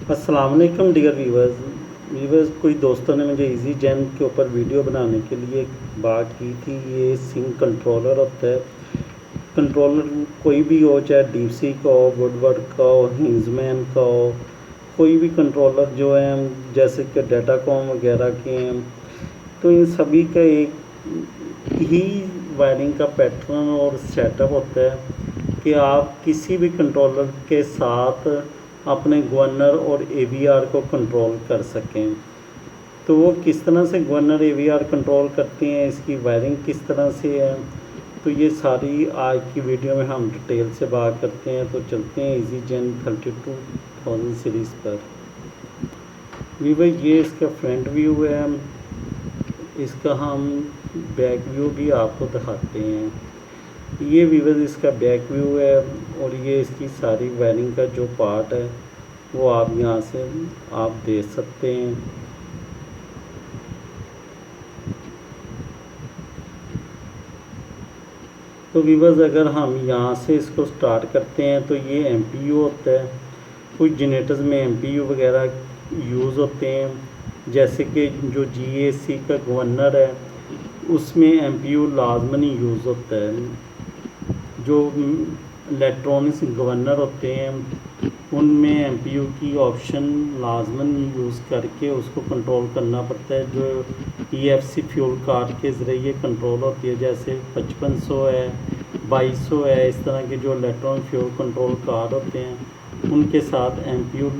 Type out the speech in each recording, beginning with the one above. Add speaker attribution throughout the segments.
Speaker 1: अस्सलाम वालेकुम dear viewers कोई दोस्तों ने मुझे इजी जेन के ऊपर वीडियो बनाने के लिए बात की थी। ये सिंक कंट्रोलर होता है। कंट्रोलर कोई भी हो, चाहे डीसी का हो, वुडवर्ड का हो, हिंजमैन का हो, कोई भी कंट्रोलर जो है जैसे कि डाटाकॉम वगैरह के हैं, तो इन सभी का एक ही वायरिंग का पैटर्न और सेटअप होता है कि आप किसी भी कंट्रोलर के साथ अपने गवर्नर और एवीआर को कंट्रोल कर सकें। तो वो किस तरह से गवर्नर एवीआर कंट्रोल करते हैं, इसकी वायरिंग किस तरह से है, तो ये सारी आज की वीडियो में हम डिटेल से बात करते हैं। तो चलते हैं इजी जेन 32,000 सीरीज़ पर। वीवर ये इसका फ्रंट व्यू है, इसका हम बैक व्यू भी आपको दिखाते हैं। ये वीवर इसका बैक व्यू है और ये इसकी सारी वायरिंग का जो पार्ट है वो आप यहाँ से आप देख सकते हैं। तो वीवर्स अगर हम यहाँ से इसको स्टार्ट करते हैं तो ये एमपीयू होता है। कुछ जनरेटर्स में एमपीयू वगैरह यूज़ होते हैं, जैसे कि जो जीएसी का गवर्नर है उसमें एमपीयू लाजमनी यूज़ होता है। जो इलेक्ट्रॉनिक्स गवर्नर होते हैं उनमें एमपीयू की ऑप्शन लाजमन यूज़ करके उसको कंट्रोल करना पड़ता है। जो ईएफसी फ्यूल कार्ड के ज़रिए कंट्रोल होती है, जैसे 5500 है, 2200 है, इस तरह के जो इलेक्ट्रॉनिक फ्यूल कंट्रोल कार्ड होते हैं उनके साथ एमपीयू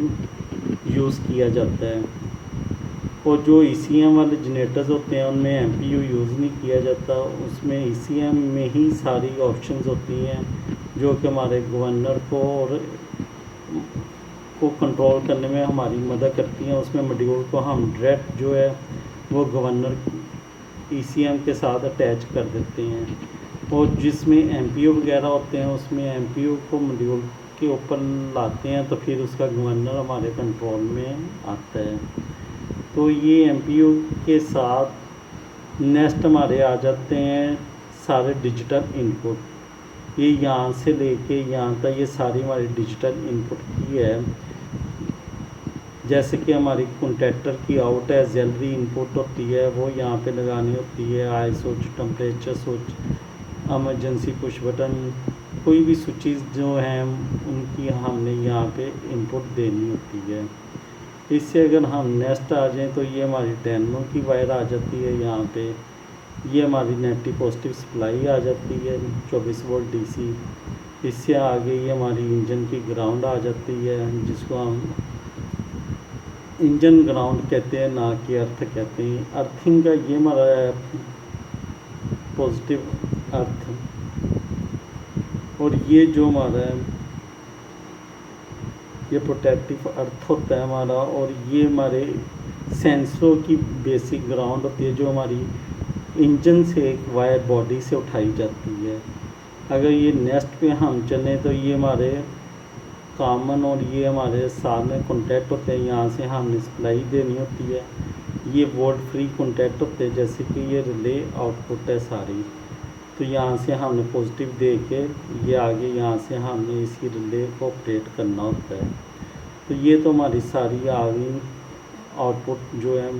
Speaker 1: यूज़ किया जाता है। और जो ईसीएम वाले जनरेटर्स होते हैं उनमें एमपीयू यूज़ नहीं किया जाता, उसमें ईसीएम में ही सारी ऑप्शंस होती हैं जो कि हमारे गवर्नर को कंट्रोल करने में हमारी मदद करती हैं। उसमें मॉड्यूल को हम डायरेक्ट जो है वो गवर्नर ईसीएम के साथ अटैच कर देते हैं। और जिसमें एमपीयू वगैरह होते हैं उसमें एमपीयू को मॉड्यूल के ऊपर लाते हैं तो फिर उसका गवर्नर हमारे कंट्रोल में आता है। तो ये एमपीयू के साथ नेक्स्ट हमारे आ जाते हैं सारे डिजिटल इनपुट। ये यहाँ से लेके यहाँ तक ये सारी हमारी डिजिटल इनपुट की है। जैसे कि हमारी कॉन्टैक्टर की आउट है, जैलरी इनपुट होती है, वो यहाँ पे लगानी होती है। I switch, temperature switch, emergency push button, कोई भी स्विचेस जो हैं उनकी हमने यहाँ पे इनपुट देनी होती है। इससे अगर हम नेक्स्ट आ जाएं तो ये हमारी टेनो की वायर आ जाती है यहाँ पे। ये हमारी नेगेटिव पॉजिटिव सप्लाई आ जाती है 24 वोल्ट डीसी। इससे आगे ये हमारी इंजन की ग्राउंड आ जाती है, जिसको हम इंजन ग्राउंड कहते हैं, ना कि अर्थ कहते हैं। अर्थिंग का ये हमारा है पॉजिटिव अर्थ। और ये जो हमारा है ये प्रोटेक्टिव अर्थ होता है हमारा। और ये हमारे सेंसरों की बेसिक ग्राउंड होती है जो हमारी इंजन से एक वायर बॉडी से उठाई जाती है। अगर ये नेक्स्ट पे हम चलें तो ये हमारे कॉमन और ये हमारे साथ में कॉन्टैक्ट होते हैं, यहाँ से हमने सप्लाई देनी होती है। ये वोल्ट फ्री कॉन्टैक्ट होते हैं, जैसे कि ये रिले आउटपुट है सारी। तो यहाँ से हमने पॉजिटिव दे के ये आगे यहाँ से हमने इसी रिले को ऑपरेट करना होता है। तो ये तो हमारी सारी आ गई आउटपुट जो है।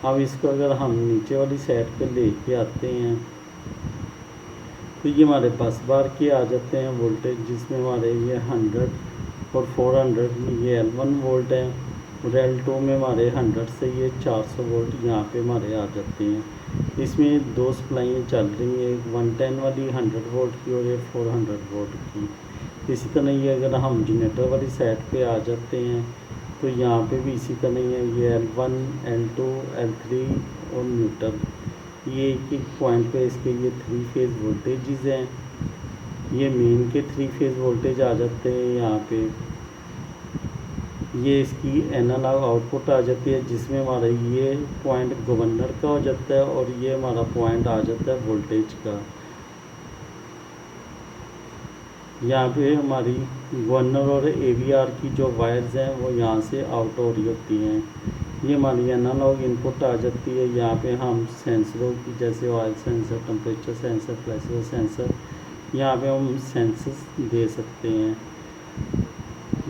Speaker 1: अब इसको अगर हम नीचे वाली साइड पे लेके आते हैं तो ये हमारे बस बार के आ जाते हैं वोल्टेज, जिसमें हमारे ये 100 और 400 ये L1 वोल्ट है। और L2 में हमारे 100 से ये 400 वोल्ट यहाँ पे हमारे आ जाते हैं। इसमें दो सप्लाइयाँ चल रही हैं, एक 110 वाली 100 वोल्ट की और एक 400 वोल्ट की। इसी तरह ये अगर हम जनरेटर वाली साइड पे आ जाते हैं तो यहाँ पे भी इसी तरह है, ये L1, L2, L3 और न्यूट्रल। ये एक एक पॉइंट पे इसके ये 3 फेज़ वोल्टेजेस हैं। ये मेन के 3 फेज़ वोल्टेज आ जाते हैं यहाँ पे। ये इसकी एनालॉग आउटपुट आ जाती है, जिसमें हमारा ये पॉइंट गवर्नर का हो जाता है और ये हमारा पॉइंट आ जाता है वोल्टेज का। यहाँ पे हमारी गवर्नर और एवीआर की जो वायर्स हैं वो यहाँ से आउट हो रही होती हैं। ये हमारी एनालॉग इनपुट आ जाती है। यहाँ पे हम सेंसरों की, जैसे oil sensor, temperature sensor, flexible sensor, यहाँ पे हम सेंसर्स दे सकते हैं।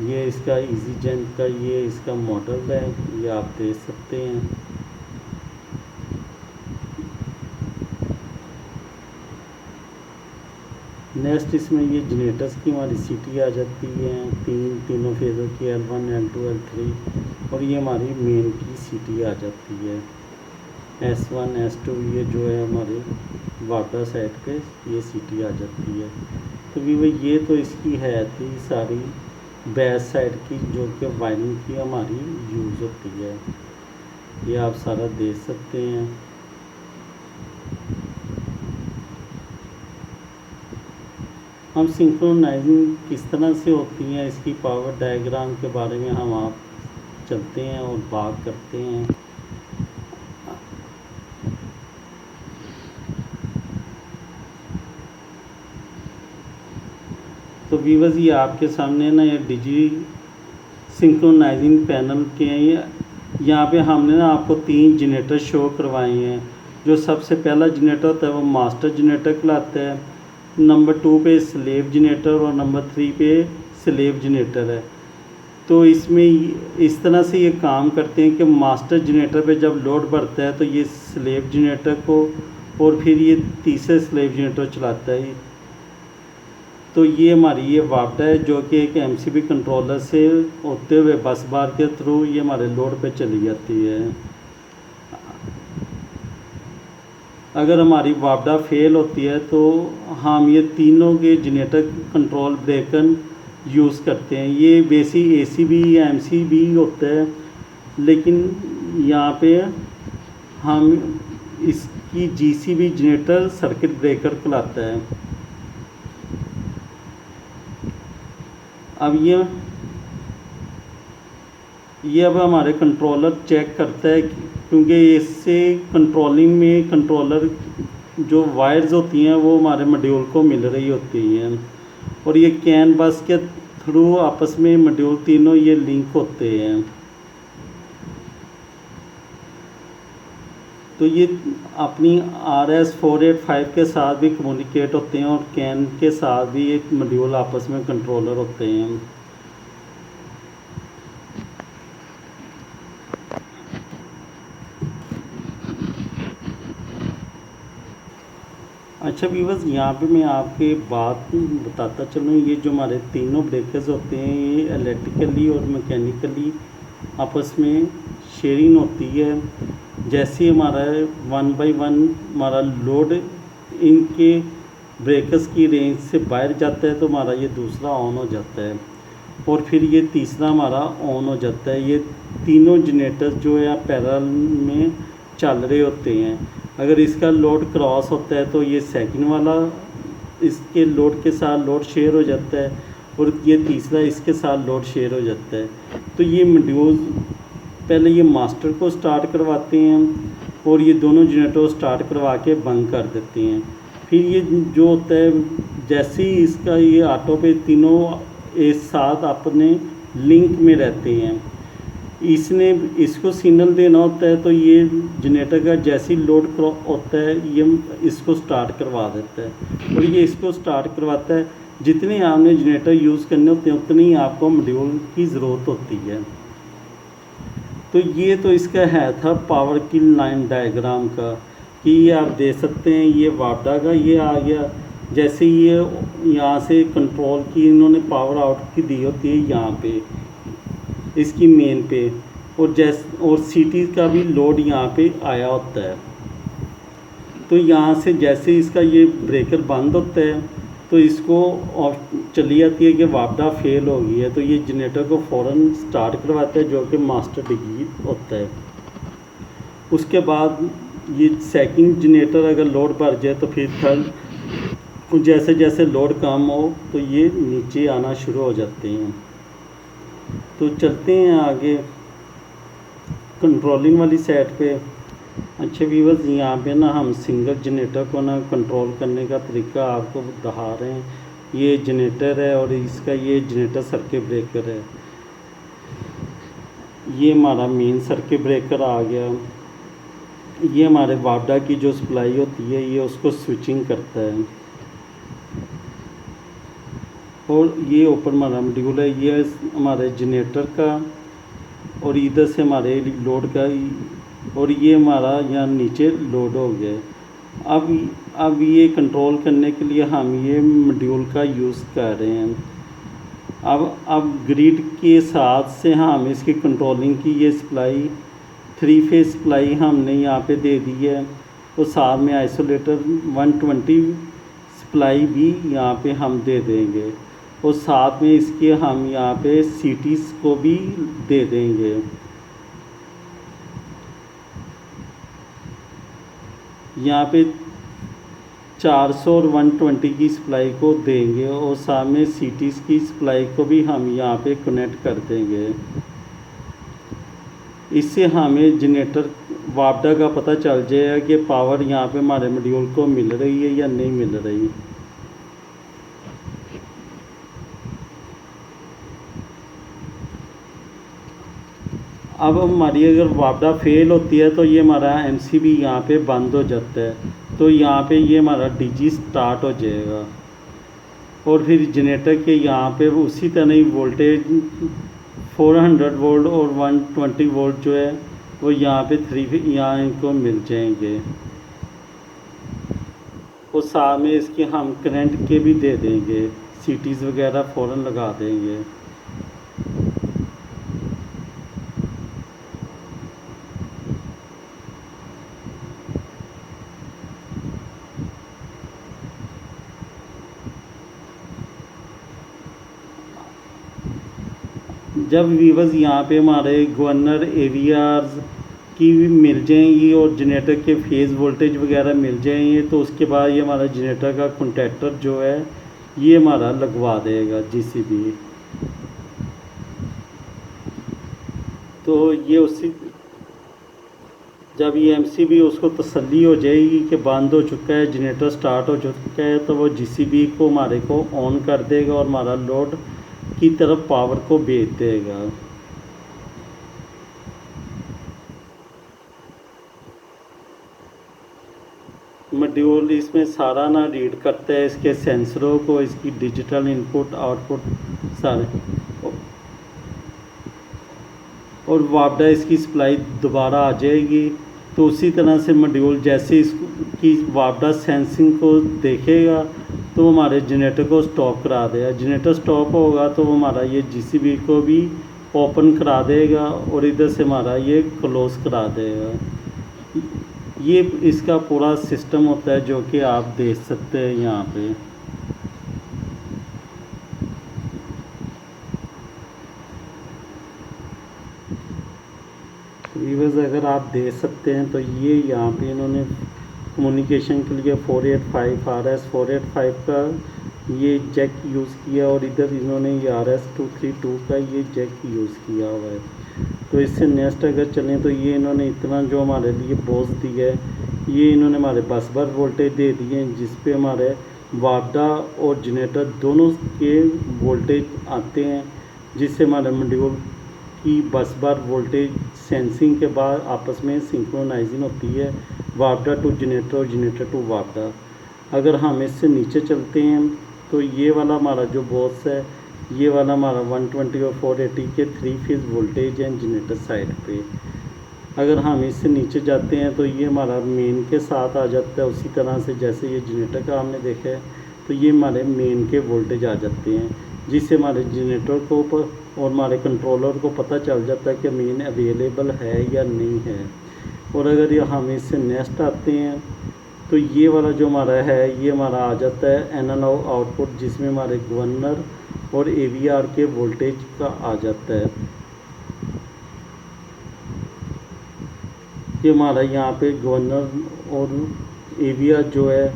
Speaker 1: ये इसका इजी जेन का ये इसका मॉडल है, ये आप देख सकते हैं। नेक्स्ट इसमें ये जनरेटर्स की हमारी सीटी आ जाती है, तीनों फेज़ों की L1 L2 L3, और ये हमारी मेन की सीटी आ जाती है S1 S2। ये जो है हमारे वाटर साइड पे ये सीटी आ जाती है। तो भी वो ये तो इसकी है थी सारी बैक साइड की जो कि वायरिंग की हमारी यूज़ होती है, ये आप सारा देख सकते हैं। हम सिंक्रोनाइजिंग किस तरह से होती हैं इसकी पावर डायग्राम के बारे में हम आप चलते हैं और बात करते हैं। तो व्यूअर्स ये आपके सामने ना ये डिजी सिंक्रोनाइजिंग पैनल के हैं। यहाँ पे हमने ना आपको 3 जनरेटर शो करवाए हैं। जो सबसे पहला जनरेटर होता है वो मास्टर जनरेटर कहलाता है, नंबर 2 पे स्लेव जनरेटर और नंबर 3 पे स्लेव जनरेटर है। तो इसमें इस तरह से ये काम करते हैं कि मास्टर जनरेटर पे जब लोड बढ़ता है तो ये स्लेव जनरेटर को और फिर ये तीसरे स्लेव जनरेटर चलाता है। तो ये हमारी ये वापडा है जो कि एक एमसीबी कंट्रोलर से होते हुए बस बार के थ्रू ये हमारे लोड पे चली जाती है। अगर हमारी वापडा फेल होती है तो हम ये तीनों के जनरेटर कंट्रोल ब्रेकर यूज़ करते हैं। ये बेसिक एसीबी या एमसीबी होता है, लेकिन यहाँ पे हम इसकी जीसीबी जनरेटर सर्किट ब्रेकर कहलाता है। अब ये अब हमारे कंट्रोलर चेक करता है क्योंकि इससे कंट्रोलिंग में कंट्रोलर जो वायर्स होती हैं वो हमारे मॉड्यूल को मिल रही होती हैं, और ये कैन बस के थ्रू आपस में मॉड्यूल तीनों ये लिंक होते हैं। तो ये अपनी RS485 के साथ भी कम्युनिकेट होते हैं और कैन के साथ भी एक मॉड्यूल आपस में कंट्रोलर होते हैं। अच्छा व्यूअर्स, यहाँ पे मैं आपके बात बताता चलूँ। ये जो हमारे तीनों ब्रेकर्स होते हैं ये इलेक्ट्रिकली और मैकेनिकली आपस में शेयरिंग होती है। जैसे हमारा 1 बाई 1 हमारा लोड इनके ब्रेकर्स की रेंज से बाहर जाता है तो हमारा ये दूसरा ऑन हो जाता है और फिर ये तीसरा हमारा ऑन हो जाता है। ये तीनों जनरेटर्स जो है पैरेलल में चल रहे होते हैं। अगर इसका लोड क्रॉस होता है तो ये सेकंड वाला इसके लोड के साथ लोड शेयर हो जाता है और ये तीसरा इसके साथ लोड शेयर हो जाता है। तो ये मॉड्यूल पहले ये मास्टर को स्टार्ट करवाते हैं और ये दोनों जनरेटर स्टार्ट करवा के बंद कर देते हैं। फिर ये जो होता है जैसे ही इसका ये ऑटो पे तीनों एक साथ अपने लिंक में रहते हैं, इसने इसको सिग्नल देना होता है तो ये जनरेटर का जैसे ही लोड होता है ये इसको स्टार्ट करवा देता है और ये इसको स्टार्ट करवाता है। जितने आपने जनरेटर यूज़ करने होते हैं उतनी ही आपको मॉड्यूल की ज़रूरत होती है। तो ये तो इसका है था पावर की लाइन डायग्राम का कि ये आप देख सकते हैं ये वापडा का ये आ गया। जैसे ये यहाँ से कंट्रोल की इन्होंने पावर आउट की दी होती है यहाँ पे इसकी मेन पे, और सीटी का भी लोड यहाँ पे आया होता है। तो यहाँ से जैसे इसका ये ब्रेकर बंद होता है तो इसको चली जाती है कि वापडा फेल हो गई है, तो ये जनरेटर को फ़ौरन स्टार्ट करवाता है जो कि मास्टर डिग्री होता है। उसके बाद ये सेकंड जनरेटर अगर लोड बढ़ जाए तो फिर थर्ड, जैसे जैसे लोड कम हो तो ये नीचे आना शुरू हो जाते हैं। तो चलते हैं आगे कंट्रोलिंग वाली साइड पे। अच्छे व्यूअर्स, यहाँ पे ना हम सिंगल जनरेटर को ना कंट्रोल करने का तरीका आपको दिखा रहे हैं। ये जनरेटर है और इसका ये जनरेटर सर्किट ब्रेकर है। ये हमारा मेन सर्किट ब्रेकर आ गया। ये हमारे वापडा की जो सप्लाई होती है ये उसको स्विचिंग करता है। और ये ऊपर हमारा मॉड्यूल है, ये हमारे जनरेटर का, और इधर से हमारे लोड का, और ये हमारा यहाँ नीचे लोड हो गया। अब ये कंट्रोल करने के लिए हम ये मॉड्यूल का यूज़ कर रहे हैं। अब ग्रिड के साथ से हम इसकी कंट्रोलिंग की ये सप्लाई 3 फेज सप्लाई हमने यहाँ पे दे दी है, और साथ में आइसोलेटर 120 सप्लाई भी यहाँ पे हम दे देंगे, और साथ में इसके हम यहाँ पे सीटीज़ को भी दे देंगे। यहाँ पे 400 और 120 की सप्लाई को देंगे, और साथ में सीटीज़ की सप्लाई को भी हम यहाँ पे कनेक्ट कर देंगे। इससे हमें जनरेटर वापडा का पता चल जाएगा कि पावर यहाँ पे हमारे मॉड्यूल को मिल रही है या नहीं मिल रही। अब हमारी अगर वापडा फेल होती है तो ये हमारा एमसीबी यहाँ पे बंद हो जाता है, तो यहाँ पे ये हमारा डीजी स्टार्ट हो जाएगा, और फिर जनरेटर के यहाँ पे उसी तरह ही वोल्टेज 400 वोल्ट और 120 वोल्ट जो है वो यहाँ पे यहाँ इनको मिल जाएंगे, और साथ में इसके हम करंट के भी दे देंगे, सीटीज़ वगैरह फ़ौरन लगा देंगे। जब वीवर्स यहाँ पे हमारे गवर्नर एवीआर्स की भी मिल जाएंगी और जनरेटर के फेज़ वोल्टेज वगैरह मिल जाएंगे, तो उसके बाद ये हमारा जनरेटर का कॉन्टैक्टर जो है ये हमारा लगवा देगा जीसीबी। तो ये उसी जब ये एमसीबी उसको तसल्ली हो जाएगी कि बंद हो चुका है, जनरेटर स्टार्ट हो चुका है, तो वो जीसीबी को हमारे को ऑन कर देगा और हमारा लोड की तरफ पावर को भेज देगा। मॉड्यूल इसमें सारा ना रीड करता है, इसके सेंसरों को, इसकी डिजिटल इनपुट आउटपुट सारे, और वापडा इसकी सप्लाई दोबारा आ जाएगी। तो उसी तरह से मॉड्यूल जैसे इसकी वापडा सेंसिंग को देखेगा तो हमारे जनरेटर को स्टॉप करा देगा। जनरेटर स्टॉप होगा तो हमारा ये जीसीबी को भी ओपन करा देगा और इधर से हमारा ये क्लोज करा देगा। ये इसका पूरा सिस्टम होता है जो कि आप देख सकते हैं यहाँ पे। व्यूअर्स अगर आप देख सकते हैं तो ये यहाँ पे इन्होंने कम्युनिकेशन के लिए 485 RS 485 का ये जैक यूज़ किया और इधर इन्होंने ये RS 232 का ये जैक यूज़ किया हुआ है। तो इससे नेक्स्ट अगर चलें तो ये इन्होंने इतना जो हमारे लिए बोझ दिया है, ये इन्होंने हमारे बस बार वोल्टेज दे दिए हैं जिस पे हमारे वापडा और जनरेटर दोनों के वोल्टेज आते हैं, जिससे हमारे मॉड्यूल की बस बार वोल्टेज सेंसिंग के बाद आपस में सिंक्रोनाइजिंग होती है, वापडा टू जनरेटर और जनरेटर टू वापडा। अगर हम इससे नीचे चलते हैं तो ये वाला हमारा जो बॉक्स है, ये वाला हमारा 120 और 480 के 3 फेज वोल्टेज हैं जनरेटर साइड पे। अगर हम इससे नीचे जाते हैं तो ये हमारा मेन के साथ आ जाता है, उसी तरह से जैसे ये जनरेटर का हमने देखा है, तो ये हमारे मेन के वोल्टेज आ जाते हैं, जिससे हमारे जनरेटर को और हमारे कंट्रोलर को पता चल जाता है कि मेन अवेलेबल है या नहीं है। और अगर ये हम इससे नेक्स्ट आते हैं तो ये वाला जो हमारा है ये हमारा आ जाता है एनालॉग आउटपुट, जिसमें हमारे गवर्नर और एवीआर के वोल्टेज का आ जाता है। ये हमारा यहाँ पे गवर्नर और एवीआर जो है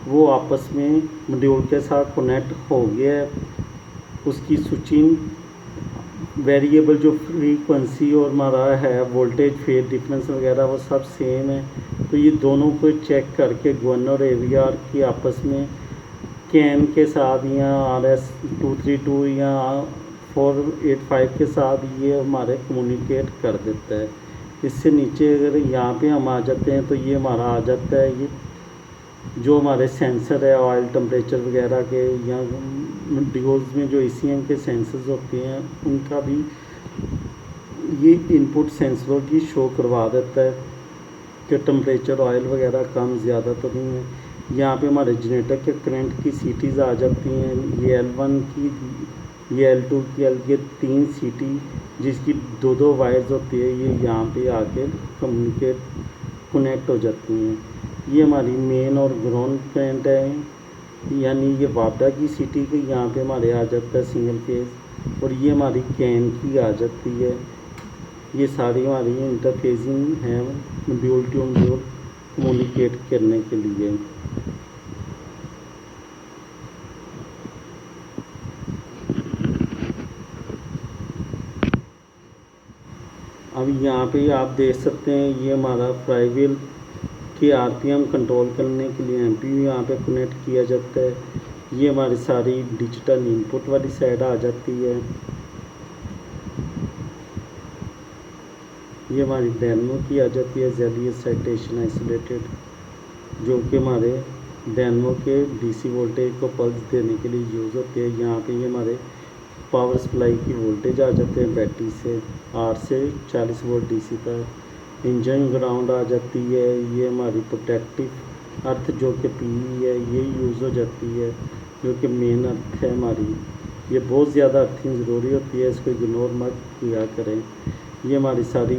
Speaker 1: वो आपस में मॉड्यूल के साथ कनेक्ट हो गया है। उसकी स्विचिंग वेरिएबल जो फ्रीक्वेंसी और हमारा है वोल्टेज फेज डिफरेंस वगैरह वो सब सेम है। तो ये दोनों को चेक करके गवर्नर और एवीआर की आपस में कैन के साथ या RS 232 या 485 के साथ ये हमारे कम्युनिकेट कर देता है। इससे नीचे अगर यहाँ पे हम आ जाते हैं तो ये हमारा आ जाता है, जो हमारे सेंसर है ऑयल टेम्परेचर वगैरह के, या ड्यूल्स में जो ECM के सेंसर्स होते हैं उनका भी ये इनपुट सेंसरों की शो करवा देता है कि टेम्परेचर ऑयल वगैरह कम ज़्यादा तो नहीं है। यहाँ पे हमारे जनरेटर के करंट की सीटीज़ आ जाती हैं, ये L1 की, ये L2 की, ये 3 सीटी जिसकी 2-2 वायर्स होती है, ये यहाँ पे आके कनेक्ट हो जाती हैं। ये हमारी मेन और ग्राउंड करंट है, यानी ये वापडा की सीटी की यहाँ पे हमारे आ जाता है सिंगल फेज, और ये हमारी कैन की आ जाती है। ये सारी हमारी इंटरफेसिंग है मॉड्यूल टू मॉड्यूल कम्युनिकेट करने के लिए। अब यहाँ पे आप देख सकते हैं ये हमारा फ्लाईव्हील के RPM कंट्रोल करने के लिए MPU यहाँ पे कनेक्ट किया जाता है। ये हमारी सारी डिजिटल इनपुट वाली साइड आ जाती है। ये हमारी डायनेमो की आ जाती है, जेलियर एक्साइटेशन आइसोलेटेड, जो कि हमारे डायनेमो के DC वोल्टेज को पल्स देने के लिए यूज़ होती है। यहाँ पे ये हमारे पावर सप्लाई की वोल्टेज आ जाते हैं बैटरी से 8 से 40 वोल्ट DC तक। इंजन ग्राउंड आ जाती है। ये हमारी प्रोटेक्टिव अर्थ जो कि PE है ये यूज़ हो जाती है, जो कि मेन अर्थ है हमारी। ये बहुत ज़्यादा अर्थिंग ज़रूरी होती है, इसको इग्नोर मत किया करें। ये हमारी सारी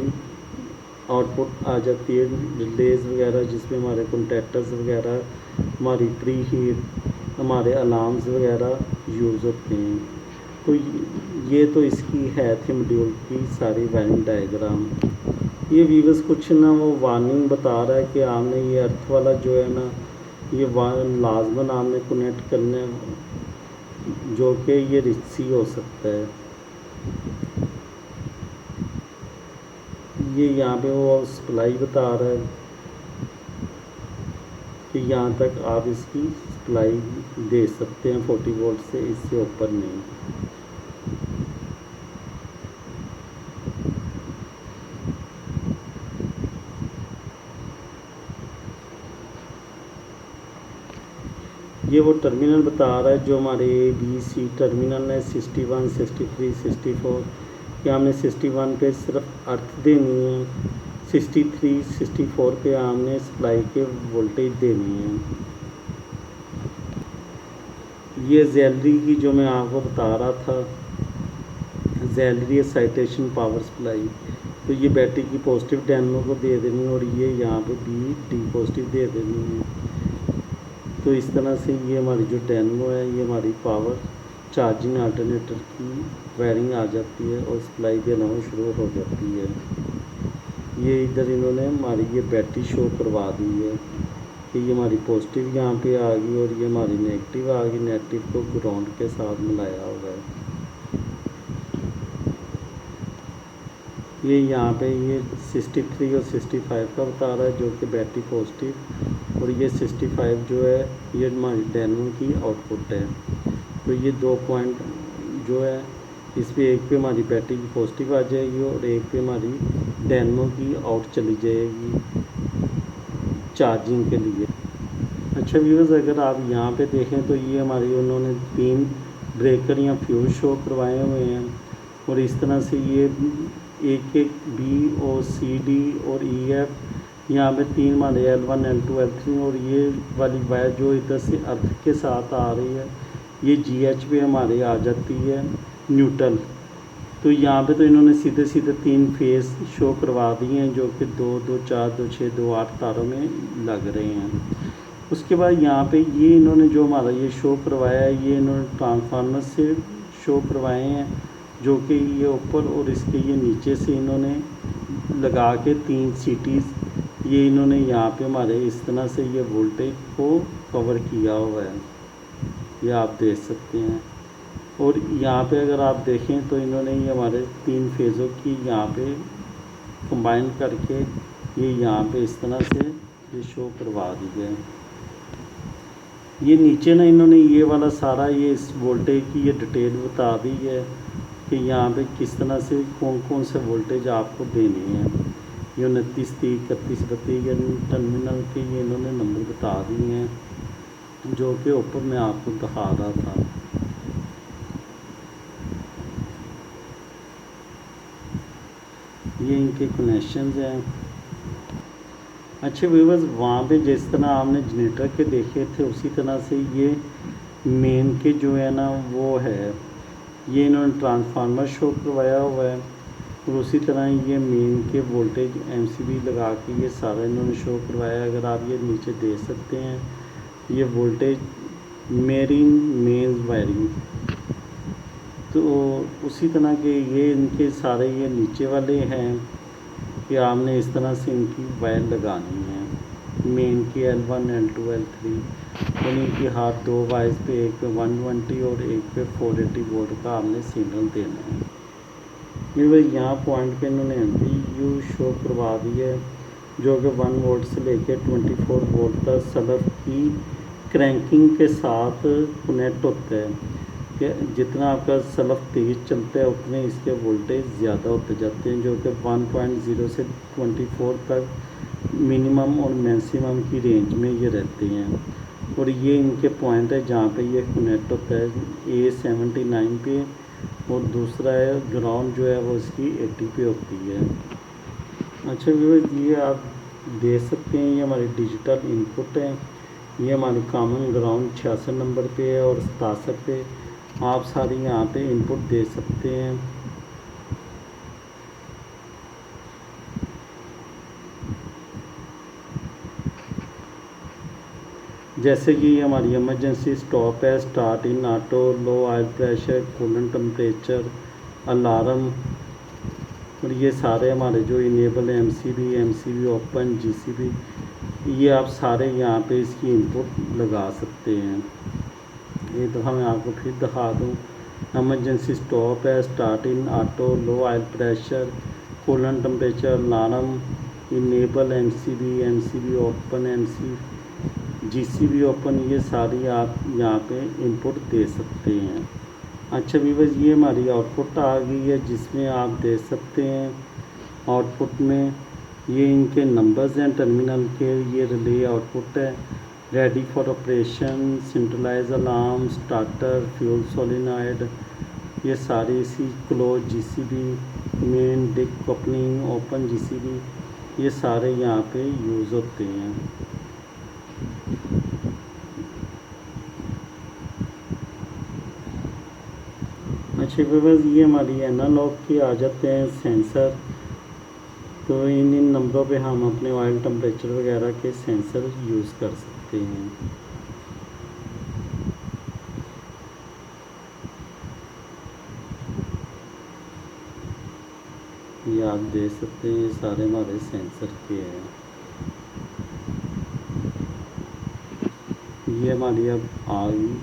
Speaker 1: आउटपुट आ जाती है रिलेज वगैरह, जिसमें हमारे कॉन्टैक्टर्स वगैरह, हमारी प्री हीट, हमारे अलार्म्स वगैरह यूज़ होते हैं। तो ये तो इसकी है थी मॉड्यूल की सारी वायरिंग डायग्राम। ये व्यूअर्स कुछ ना वो वार्निंग बता रहा है कि आपने ये अर्थ वाला जो है ना, ये लाजमन आपने कनेक्ट करने, जो कि ये रिस्की हो सकता है। ये यहाँ पे वो सप्लाई बता रहा है कि यहाँ तक आप इसकी सप्लाई दे सकते हैं 40 वोल्ट से, इससे ऊपर नहीं। ये वो टर्मिनल बता रहा है जो हमारे ABC टर्मिनल है 61, 63, 64 कि हमने 61 पे सिर्फ अर्थ देनी है, 63, 64 पे हमने सप्लाई के वोल्टेज देनी है। ये जेलरी की जो मैं आपको बता रहा था, जेलरी एक्साइटेशन पावर सप्लाई, तो ये बैटरी की पॉजिटिव डायनेमो को दे देनी है और ये यहाँ पे D पॉजिटिव दे देनी है। तो इस तरह से ये हमारी जो डायनेमो है ये हमारी पावर चार्जिंग अल्टरनेटर की वायरिंग आ जाती है और सप्लाई देना शुरू हो जाती है। ये इधर इन्होंने हमारी ये बैटरी शो करवा दी है कि ये हमारी पॉजिटिव यहाँ पे आ गई और ये हमारी नेगेटिव आ गई। नेगेटिव को ग्राउंड के साथ मिलाया हुआ है। ये यहाँ पे ये 63 और 65 का बता रहा है, जो कि बैटरी पॉजिटिव, और ये 65 जो है ये हमारी डायनेमो की आउटपुट है। तो ये 2 पॉइंट जो है इस पे एक पे हमारी बैटरी की पॉजिटिव आ जाएगी और एक पे हमारी डायनेमो की आउट चली जाएगी चार्जिंग के लिए। अच्छा व्यूअर्स, अगर आप यहाँ पे देखें तो ये हमारी उन्होंने 3 ब्रेकर या फ्यूज शो करवाए हुए हैं और इस तरह से ये एक B और C D और E F, यहाँ पे 3 हमारे L1, L2, L3 और ये वाली वायर जो इधर से अर्थ के साथ आ रही है ये GH पे हमारे आ जाती है न्यूट्रल। तो यहाँ पे तो इन्होंने सीधे सीधे 3 फेस शो करवा दिए हैं, जो कि 2, 2, 4, 2, 6, 2, 8 तारों में लग रहे हैं। उसके बाद यहाँ पे ये इन्होंने जो हमारा ये शो करवाया है ये इन्होंने ट्रांसफार्मर से शो करवाए हैं, जो कि ये ऊपर और इसके ये नीचे से इन्होंने लगा के 3 सीटीज़ ये इन्होंने यहाँ पे हमारे इस तरह से ये वोल्टेज को कवर किया हुआ है, ये आप देख सकते हैं। और यहाँ पे अगर आप देखें तो इन्होंने ये हमारे 3 फेज़ों की यहाँ पे कंबाइन करके ये यहाँ पे इस तरह से ये शो करवा दी है। ये नीचे ना इन्होंने ये वाला सारा ये इस वोल्टेज की ये डिटेल बता दी है कि यहाँ पे किस तरह से कौन कौन से वोल्टेज आपको देने हैं। ये 29, 30, 31, 32 ये टर्मिनल के ये इन्होंने नंबर बता दिए हैं, जो कि ऊपर मैं आपको दिखा रहा था। ये इनके कनेक्शंस हैं। अच्छे व्यूवर्स, वहाँ पे जिस तरह आपने जनरेटर के देखे थे उसी तरह से ये मेन के जो है ना वो है, ये इन्होंने ट्रांसफार्मर शो करवाया हुआ है और उसी तरह ये मेन के वोल्टेज एमसीबी लगा के ये सारा इन्होंने शो करवाया। अगर आप ये नीचे देख सकते हैं, ये वोल्टेज मेरिन मेंस वायरिंग, तो उसी तरह के ये इनके सारे ये नीचे वाले हैं कि आपने इस तरह से इनकी वायर लगानी है। मेन की L1, L2, L3 और इनकी हाथ 2 वायर्स पे, एक पे 120 और एक पे 480 वोल्ट का आपने सिग्नल देना है। ये भाई यहाँ पॉइंट पे इन्होंने MPU शो करवा दी है, जो कि 1 वोल्ट से लेकर 24 वोल्ट तक सलफ की क्रैंकिंग के साथ कनेक्ट होता है कि जितना आपका सलफ तेज़ चलता है उतने इसके वोल्टेज ज़्यादा होते जाते हैं, जो कि 1.0 से 24 तक मिनिमम और मैक्सिमम की रेंज में ये रहते हैं। और ये इनके पॉइंट है जहाँ पे ये कनेक्ट होता है A79 पे, और दूसरा है ग्राउंड जो है वो इसकी 80 पे होती है। अच्छा व्यूअर्स, ये आप देख सकते हैं, ये हमारी डिजिटल इनपुट है। ये हमारी कॉमन ग्राउंड 66 नंबर पे है और 67 पे आप सारी यहाँ पे इनपुट दे सकते हैं। जैसे कि हमारी इमरजेंसी स्टॉप है, start in auto, low oil pressure, coolant temperature, alarm, और ये सारे हमारे जो इनेबल है एमसीबी ओपन, जीसीबी, ये आप सारे यहाँ पे इसकी इनपुट लगा सकते हैं। एक दफ़ा मैं आपको फिर दिखा दूँ। इमरजेंसी स्टॉप है, start in auto, low oil pressure, coolant temperature, alarm, enable MCB open, GCB open, ये सारी आप यहाँ पे इनपुट दे सकते हैं। अच्छा व्यूअर्स, ये हमारी आउटपुट आ गई है जिसमें आप देख सकते हैं आउटपुट में ये इनके नंबर्स हैं टर्मिनल के। ये रिले आउटपुट है, ready for operation, centralize alarm, starter, fuel solenoid, ये सारी इसी close GCB, main dick coupling, open GCB, ये सारे यहाँ पे यूज़ होते हैं। अच्छे व्यूअर्स, ये हमारी एनालॉग के आ जाते हैं सेंसर। तो इन नंबरों पे हम अपने ऑयल टेम्परेचर वगैरह के सेंसर यूज़ कर सकते हैं। ये आप देख सकते हैं, ये सारे हमारे सेंसर के हैं। ये हमारी अब आ गई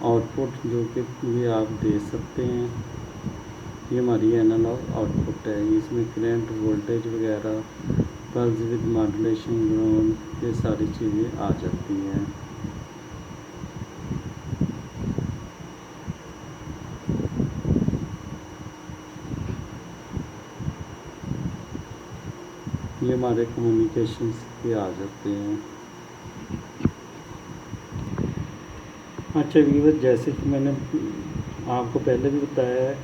Speaker 1: आउटपुट, जो कि ये आप देख सकते हैं, ये हमारी एनालॉग आउटपुट है। इसमें करंट, वोल्टेज वगैरह, पल्स विद मॉड्यूलेशन, ग्राउंड, ये सारी चीज़ें आ जाती हैं। ये हमारे कम्युनिकेशंस के आ जाते हैं। अच्छा व्यूअर, जैसे कि मैंने आपको पहले भी बताया है,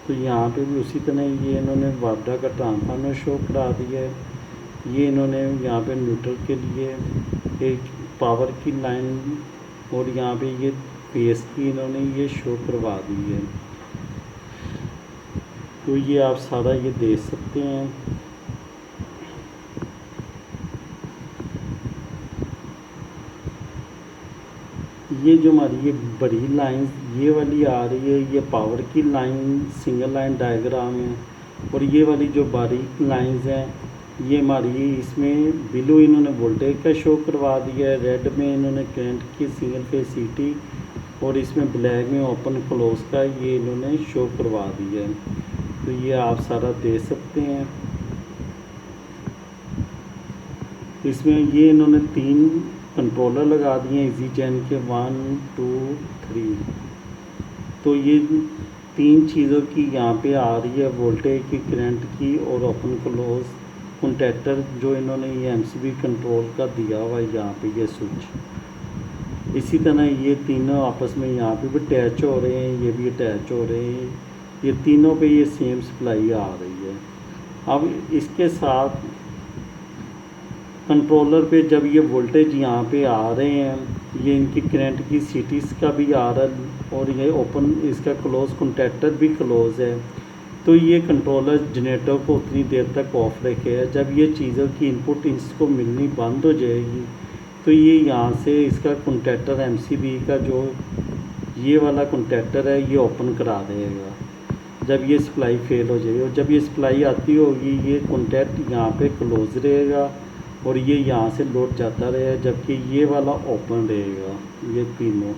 Speaker 1: तो यहाँ पे भी उसी तरह ये इन्होंने वापडा का ट्रांसफार्मर शो करा दिया है। ये इन्होंने यहाँ पे न्यूट्रल के लिए एक पावर की लाइन और यहाँ पे ये फेस की इन्होंने ये शो करवा दी है। तो ये आप सारा ये देख सकते हैं। ये जो हमारी ये बड़ी लाइन ये वाली आ रही है, ये पावर की लाइन सिंगल लाइन डायग्राम है। और ये वाली जो बारीक लाइंस हैं ये हमारी इसमें बिलो इन्होंने वोल्टेज का शो करवा दिया है। रेड में इन्होंने करंट की सिंगल फेज सीटी और इसमें ब्लैक में ओपन क्लोज का ये इन्होंने शो करवा दिया है। तो ये आप सारा दे सकते हैं। इसमें ये इन्होंने 3 कंट्रोलर लगा दिए हैं इजी चैन के 1, 2, 3। तो ये तीन चीज़ों की यहाँ पे आ रही है, वोल्टेज की, करंट की और ओपन क्लोज कॉन्टैक्टर, जो इन्होंने ये एमसीबी कंट्रोल का दिया हुआ है यहाँ पे ये स्विच। इसी तरह ये तीनों आपस में यहाँ पे भी अटैच हो रहे हैं, ये भी अटैच हो रहे हैं, ये तीनों पे ये सेम सप्लाई आ रही है। अब इसके साथ कंट्रोलर पे जब ये वोल्टेज यहाँ पे आ रहे हैं, ये इनकी करंट की सीटीज का भी आ रहा है और ये ओपन इसका क्लोज कॉन्टैक्टर भी क्लोज है, तो ये कंट्रोलर जनरेटर को उतनी देर तक ऑफ रखेगा। जब ये चीज़ों की इनपुट इसको मिलनी बंद हो जाएगी तो ये यहाँ से इसका कॉन्टैक्टर एमसीबी का जो ये वाला कॉन्टैक्टर है ये ओपन करा देगा जब ये सप्लाई फेल हो जाएगी। और जब ये सप्लाई आती होगी ये कॉन्टैक्ट यहाँ पे क्लोज रहेगा और ये यहाँ से लोड जाता रहेगा, जबकि ये वाला ओपन रहेगा, ये तीनों।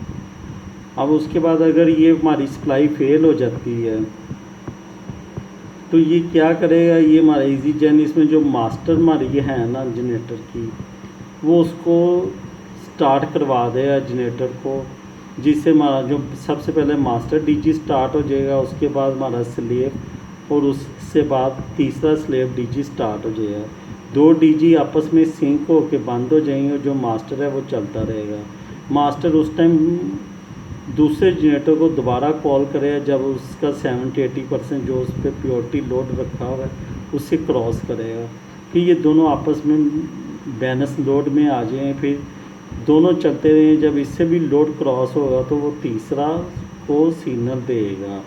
Speaker 1: अब उसके बाद अगर ये हमारी सप्लाई फेल हो जाती है तो ये क्या करेगा, ये हमारा इजी जेन इसमें जो मास्टर हमारी ये है ना जनरेटर की, वो उसको स्टार्ट करवा देगा जनरेटर को, जिससे हमारा जो सबसे पहले मास्टर डीजी स्टार्ट हो जाएगा, उसके बाद हमारा स्लेव और उससे बाद तीसरा स्लेव डीजी स्टार्ट हो जाएगा। दो डीजी आपस में सिंक होकर बंद हो जाएंगे और जो मास्टर है वो चलता रहेगा। मास्टर उस टाइम दूसरे जनरेटर को दोबारा कॉल करेगा जब उसका 70-80% जो उस पर प्योरिटी लोड रखा हुआ है उससे क्रॉस करेगा, फिर ये दोनों आपस में बैलेंस लोड में आ जाएँ, फिर दोनों चलते रहें। जब इससे भी लोड क्रॉस होगा तो वो तीसरा को सिग्नल देगा।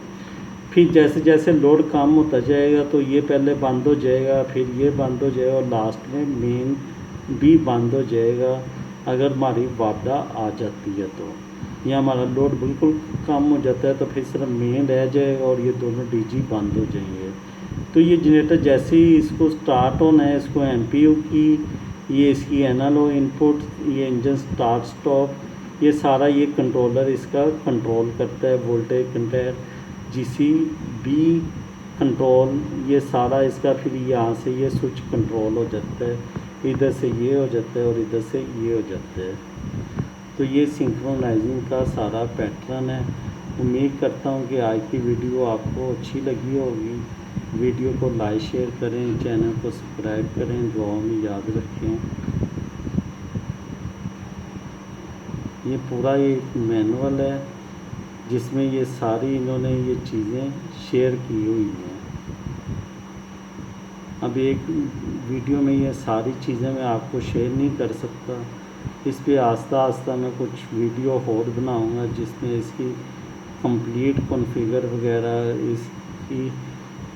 Speaker 1: फिर जैसे जैसे लोड कम होता जाएगा तो ये पहले बंद हो जाएगा, फिर ये बंद हो जाएगा और लास्ट में मेन भी बंद हो जाएगा अगर हमारी वापदा आ जाती है तो, या हमारा लोड बिल्कुल कम हो जाता है तो फिर सिर्फ मेन रह जाएगा और ये दोनों डीजी बंद हो जाएंगे। तो ये जनरेटर जैसे ही इसको स्टार्ट होना है, इसको एमपीयू की, ये इसकी एनालॉग इनपुट, ये इंजन स्टार्ट स्टॉप, ये सारा ये कंट्रोलर इसका कंट्रोल करता है। वोल्टेज कंट्रोल, जीसीबी कंट्रोल, ये सारा इसका, फिर यहाँ से ये स्विच कंट्रोल हो जाता है, इधर से ये हो जाता है और इधर से ये हो जाता है। तो ये सिंक्रोनाइजिंग का सारा पैटर्न है। उम्मीद करता हूँ कि आज की वीडियो आपको अच्छी लगी होगी। वीडियो को लाइक शेयर करें, चैनल को सब्सक्राइब करें, दुआओं में याद रखें। ये पूरा एक मैनुअल है जिसमें ये सारी इन्होंने ये चीज़ें शेयर की हुई हैं। अब एक वीडियो में ये सारी चीज़ें मैं आपको शेयर नहीं कर सकता, इस पे आस्ता आस्ता मैं कुछ वीडियो और बनाऊंगा जिसमें इसकी कंप्लीट कॉन्फ़िगर वगैरह, इसकी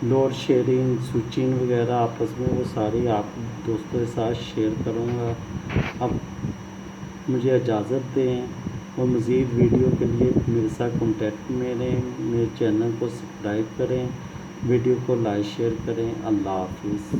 Speaker 1: लोड शेयरिंग, स्विचिंग वगैरह आपस में वो सारी आप दोस्तों के साथ शेयर करूंगा। अब मुझे इजाज़त दें और मज़ीद वीडियो के लिए मेरे साथ कॉन्टैक्ट में रहें। मेरे चैनल को सब्सक्राइब करें, वीडियो को लाइक शेयर करें। अल्लाह हाफिज़।